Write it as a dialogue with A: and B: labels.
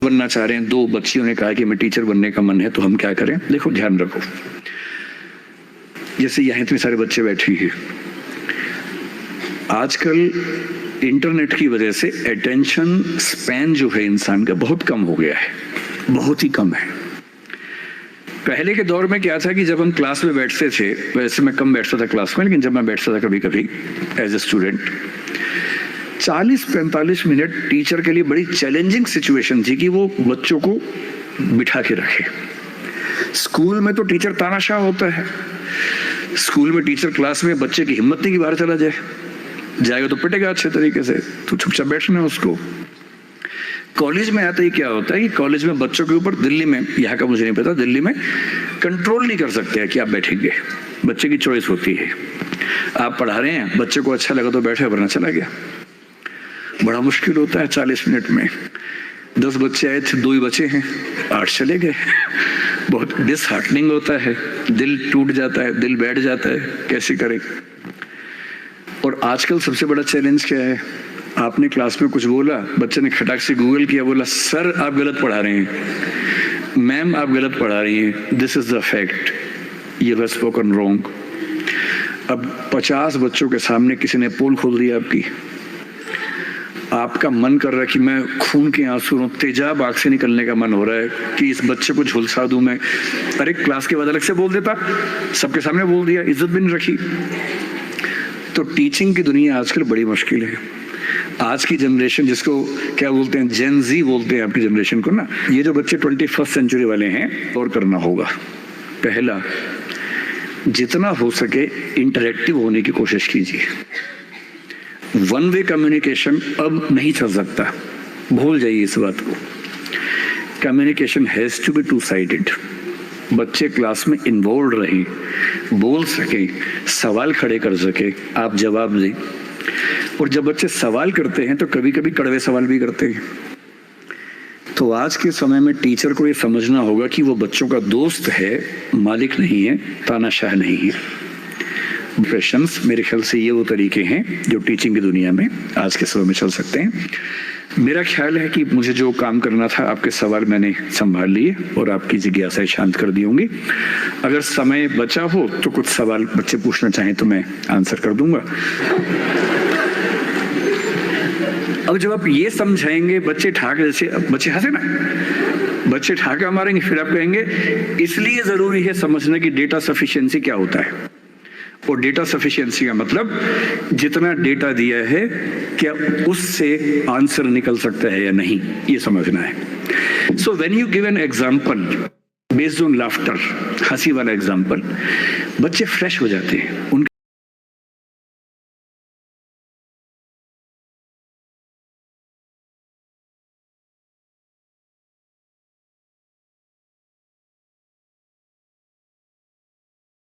A: बनना चाह रहे हैं, दो बच्चियों ने कहा कि मैं टीचर बनने का मन है, तो हम क्या करें? देखो, ध्यान रखो, जैसे यहाँ इतने सारे बच्चे बैठे हैं, आजकल इंटरनेट की वजह से अटेंशन स्पैन जो है इंसान का बहुत कम हो गया है, बहुत ही कम है। पहले के दौर में क्या था कि जब हम क्लास में बैठते थे, वैसे मैं कम बैठता था क्लास में, लेकिन जब मैं बैठता था कभी कभी as a student, 40-45 minute teacher के लिए बड़ी चैलेंजिंग सिचुएशन थी कि वो बच्चों को बिठा के रखे। स्कूल में तो टीचर तानाशाह होता है, स्कूल में टीचर क्लास में बच्चे की हिम्मत नहीं कि बाहर चला जाए, जाएगा तो पिटेगा अच्छे तरीके से, तो चुपचाप बैठना है उसको। कॉलेज में आते ही क्या होता है कि कॉलेज में बच्चों के ऊपर, दिल्ली में, यहाँ का मुझे नहीं पता, दिल्ली में कंट्रोल नहीं कर सकते हैं कि आप बैठेंगे, बच्चे की चॉइस होती है। आप पढ़ा रहे हैं, बच्चे को अच्छा लगा तो बैठे, वरना चला गया। बड़ा मुश्किल होता है 40 मिनट में। 10 बच्चे आए थे, 2 ही बचे हैं, 8 चले गए। बहुत डिसहार्टनिंग होता है, दिल टूट जाता है, दिल बैठ जाता है, कैसे करें। और आजकल सबसे बड़ा चैलेंज क्या है? आपने क्लास में कुछ बोला, बच्चे ने खटाक से गूगल किया, बोला सर आप गलत पढ़ा रहे हैं, मैम आप गलत पढ़ा रही हैं, this is the fact, you have spoken wrong. अब 50 बच्चों के सामने किसी ने पोल खोल दिया आपकी, आपका मन कर रहा है कि मैं खून के आंसू, तेजाब आंख से निकलने का मन हो रहा है कि इस बच्चे को झुलसा दूं मैं। अरे क्लास के बाद अलग से बोल देता, सबके सामने बोल दिया, इज्जत भी नहीं रखी। तो टीचिंग की दुनिया आजकल बड़ी मुश्किल है। आज की जनरेशन, जिसको क्या बोलते हैं, जेन जी बोलते हैं आपकी जनरेशन को ना, ये जो बच्चे 21st सेंचुरी वाले हैं, और करना होगा। पहला, जितना हो सके इंटरेक्टिव होने की कोशिश कीजिए। वन वे कम्युनिकेशन अब नहीं चल सकता, भूल जाइए इस बात को। Communication has to be two sided. बच्चे क्लास में इन्वॉल्व रहें, बोल सके, सवाल खड़े कर सके, आप जवाब दें। और जब बच्चे सवाल करते हैं तो कभी कभी कड़वे सवाल भी करते हैं। तो आज के समय में टीचर को ये समझना होगा कि वो बच्चों का दोस्त है, मालिक नहीं है, तानाशाह नहीं है। प्रेशंस, मेरे ख्याल से ये वो तरीके हैं जो टीचिंग की दुनिया में आज के समय में चल सकते हैं। मेरा ख्याल है कि मुझे जो काम करना था, आपके सवाल मैंने संभाल लिए और आपकी जिज्ञासाएं शांत कर दी होंगी। अगर समय बचा हो तो कुछ सवाल बच्चे पूछना चाहें तो मैं आंसर कर दूंगा। अब जब आप ये समझाएंगे, बच्चे ठाक, जैसे बच्चे हंसे ना, बच्चे ठाका मारेंगे, फिर आप कहेंगे इसलिए जरूरी है समझना कि डेटा सफिशिएंसी क्या होता है। और डेटा सफिशिएंसी का मतलब जितना डेटा दिया है क्या उससे आंसर निकल सकता है या नहीं, ये समझना है। So when you give an example based on laughter, हंसी वाला एग्जांपल, बच्चे फ्रेश हो जाते हैं, उनके